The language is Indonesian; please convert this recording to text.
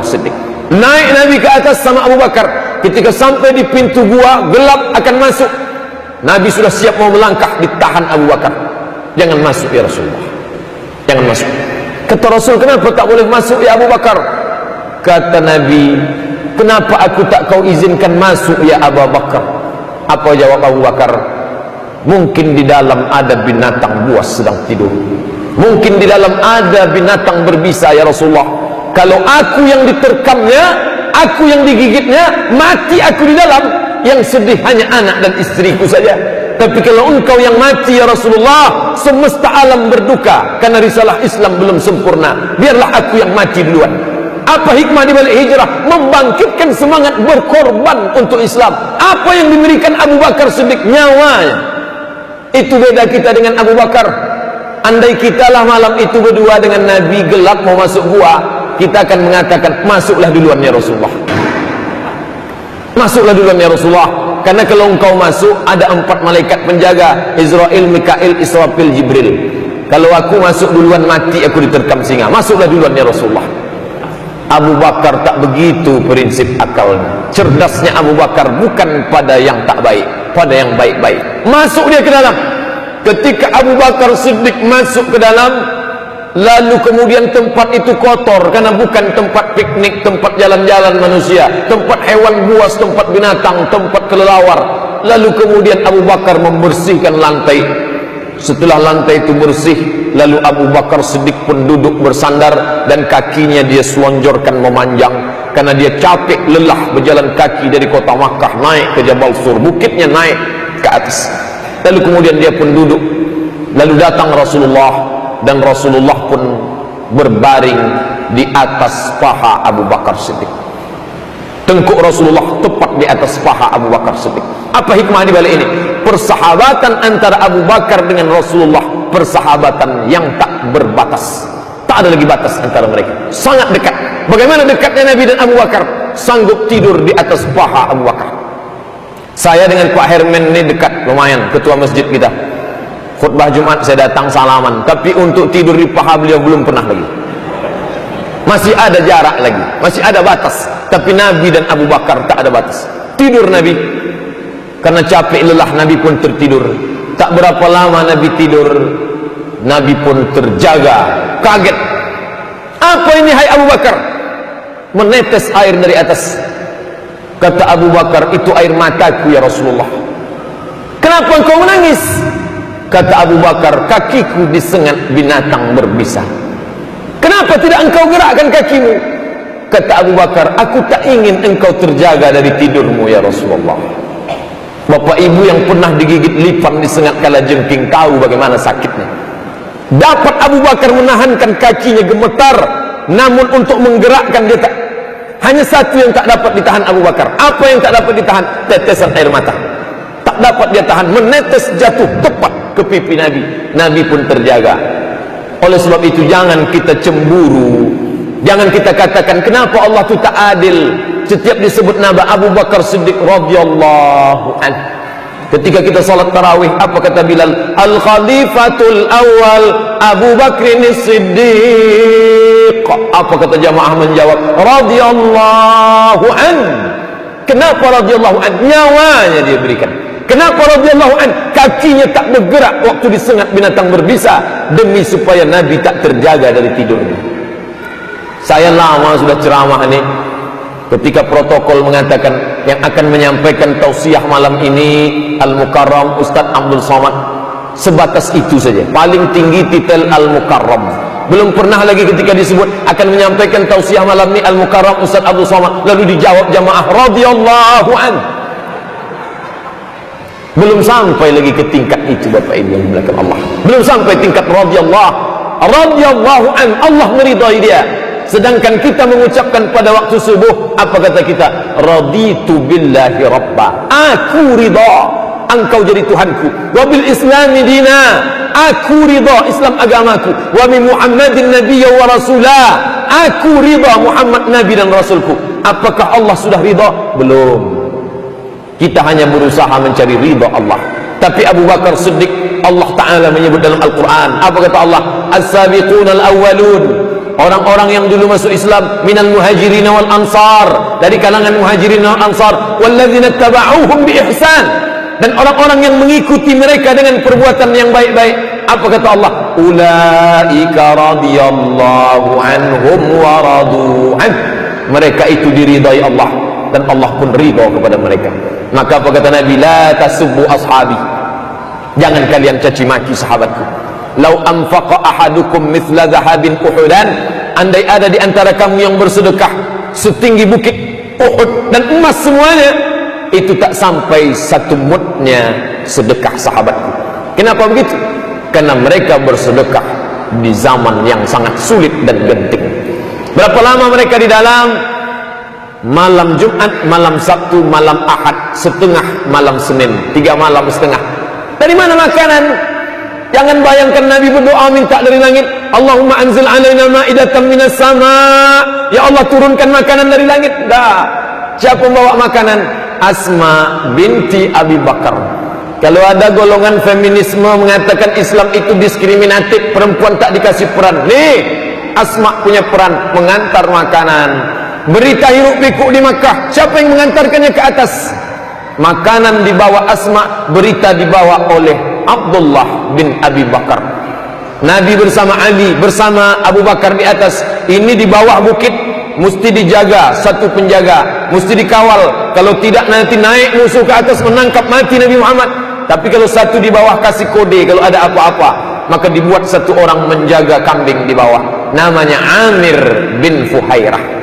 Siddiq. Naik Nabi ke atas sama Abu Bakar. Ketika sampai di pintu gua, gelap akan masuk. Nabi sudah siap mau melangkah, ditahan Abu Bakar. Jangan masuk ya Rasulullah. Jangan masuk. Kata Rasul, kenapa tak boleh masuk ya Abu Bakar? Kata Nabi, kenapa aku tak kau izinkan masuk ya Abu Bakar? Apa jawab Abu Bakar? Mungkin di dalam ada binatang buas sedang tidur. Mungkin di dalam ada binatang berbisa ya Rasulullah. Kalau aku yang diterkamnya, aku yang digigitnya, mati aku di dalam. Yang sedih hanya anak dan istriku saja. Tapi kalau engkau yang mati ya Rasulullah, semesta alam berduka karena risalah Islam belum sempurna. Biarlah aku yang mati duluan. Apa hikmah di balik hijrah? Membangkitkan semangat berkorban untuk Islam. Apa yang diberikan Abu Bakar Siddiq? Nyawanya. Itu beda kita dengan Abu Bakar. Andai kitalah malam itu berdua dengan Nabi, gelap mau masuk gua, kita akan mengatakan, masuklah duluan ya Rasulullah. Masuklah duluan ya Rasulullah. Karena kalau engkau masuk, ada 4 malaikat penjaga, Israel, Mikail, Israfil, Jibril. Kalau aku masuk duluan, mati aku diterkam singa. Masuklah duluan ya Rasulullah. Abu Bakar tak begitu prinsip akalnya. Cerdasnya Abu Bakar bukan pada yang tak baik, pada yang baik-baik. Masuk dia ke dalam. Ketika Abu Bakar Siddiq masuk ke dalam, lalu kemudian tempat itu kotor karena bukan tempat piknik, tempat jalan-jalan manusia, tempat hewan buas, tempat binatang, tempat kelelawar. Lalu kemudian Abu Bakar membersihkan lantai. Setelah lantai itu bersih, lalu Abu Bakar Siddiq pun duduk bersandar dan kakinya dia selonjorkan memanjang karena dia capek lelah berjalan kaki dari kota Makkah naik ke Jabal Sur, bukitnya naik ke atas. Lalu kemudian dia pun duduk. Lalu datang Rasulullah, dan Rasulullah pun berbaring di atas paha Abu Bakar Siddiq. Tengkuk Rasulullah tepat di atas paha Abu Bakar Siddiq. Apa hikmah di balik ini? Persahabatan antara Abu Bakar dengan Rasulullah, persahabatan yang tak berbatas. Tak ada lagi batas antara mereka. Sangat dekat. Bagaimana dekatnya Nabi dan Abu Bakar? Sanggup tidur di atas paha Abu Bakar. Saya dengan Pak Herman ini dekat, lumayan, ketua masjid kita. Khutbah Jumat saya datang salaman, tapi untuk tidur di paha beliau belum pernah lagi. Masih ada jarak lagi, masih ada batas. Tapi Nabi dan Abu Bakar tak ada batas. Tidur Nabi, karena capek lelah Nabi pun tertidur. Tak berapa lama Nabi tidur, Nabi pun terjaga, kaget. Apa ini hai Abu Bakar? Menetes air dari atas. Kata Abu Bakar, itu air mataku ya Rasulullah. Kenapa engkau menangis? Kata Abu Bakar, kakiku disengat binatang berbisa. Kenapa tidak engkau gerakkan kakimu? Kata Abu Bakar, aku tak ingin engkau terjaga dari tidurmu ya Rasulullah. Bapak ibu yang pernah digigit lipan disengat kalajengking tahu bagaimana sakitnya. Dapat Abu Bakar menahankan kakinya gemetar, namun untuk menggerakkan dia tak. Hanya satu yang tak dapat ditahan Abu Bakar. Apa yang tak dapat ditahan? Tetesan air mata. Tak dapat dia tahan, menetes jatuh tepat ke pipi Nabi. Nabi pun terjaga. Oleh sebab itu jangan kita cemburu. Jangan kita katakan kenapa Allah itu tak adil. Setiap disebut nama Abu Bakar Siddiq radhiyallahu anhu. Ketika kita salat tarawih, apa kata Bilal? Al-Khalifatul Awal Abu Bakrin Siddiq. Apa kata jamaah menjawab? Radhiyallahu anhu. Kenapa radhiyallahu anhu? Nyawanya dia berikan. Kenapa radhiyallahu anhu? Kakinya tak bergerak waktu disengat binatang berbisa demi supaya Nabi tak terjaga dari tidurnya. Saya lama sudah ceramah ini. Ketika protokol mengatakan yang akan menyampaikan tausiah malam ini Al-Mukarram Ustaz Abdul Somad, sebatas itu saja. Paling tinggi titel Al-Mukarram. Belum pernah lagi ketika disebut akan menyampaikan tausiah malam ini Al-Mukarram Ustaz Abdul Somad, lalu dijawab jamaah radhiyallahu an. Belum sampai lagi ke tingkat itu Bapak Ibu yang dimuliakan Allah. Belum sampai tingkat radhiyallahu an, Allah meridai dia. Sedangkan kita mengucapkan pada waktu subuh, apa kata kita? Raditu billahi rabba. Aku ridha. engkau jadi Tuhanku, wa bil islami dina, aku ridha Islam agamaku, wa bi Muhammadin nabiyya wa rasulah, aku ridha Muhammad nabi dan rasulku. Apakah Allah sudah ridha? Belum. Kita hanya berusaha mencari ridha Allah. Tapi Abu Bakar Siddiq, Allah Ta'ala menyebut dalam Al-Quran, apa kata Allah? As-sabiqunal awwalun, orang-orang yang dulu masuk Islam, minal muhajirin wal ansar, dari kalangan muhajirin wal ansar, walladzina taba'uhum bi ihsan, dan orang-orang yang mengikuti mereka dengan perbuatan yang baik-baik. Apa kata Allah? Ulaika radhiyallahu anhum wa radu an, mereka itu diridai Allah dan Allah pun ridha kepada mereka. Maka apa kata Nabi? La tasubbu ashabi, jangan kalian caci maki sahabatku. Lau anfaqa ahadukum mithla dhahabin uhudan, andai ada di antara kamu yang bersedekah setinggi bukit Uhud dan emas semuanya, itu tak sampai satu mudnya sedekah sahabatku. Kenapa begitu? Karena mereka bersedekah di zaman yang sangat sulit dan genting. Berapa lama mereka di dalam? Malam Jumat, malam Sabtu, malam Ahad, setengah malam Senin, 3 malam setengah. Dari mana makanan? Jangan bayangkan Nabi berdoa minta dari langit, Allahumma anzil alaina ma'idatan minas sama, ya Allah turunkan makanan dari langit. Dah. Siapa membawa makanan? Asma binti Abi Bakar. Kalau ada golongan feminisme mengatakan Islam itu diskriminatif, perempuan tak dikasih peran, nih Asma punya peran mengantar makanan. Berita hiruk pikuk di Makkah, siapa yang mengantarkannya ke atas? Makanan dibawa Asma, berita dibawa oleh Abdullah bin Abi Bakar. Nabi bersama Ali, bersama Abu Bakar di atas. Ini di bawah bukit, mesti dijaga, satu penjaga, mesti dikawal. Kalau tidak nanti naik musuh ke atas menangkap mati Nabi Muhammad. Tapi kalau satu di bawah kasih kode, kalau ada apa-apa, maka dibuat satu orang menjaga kambing di bawah. Namanya Amir bin Fuhairah.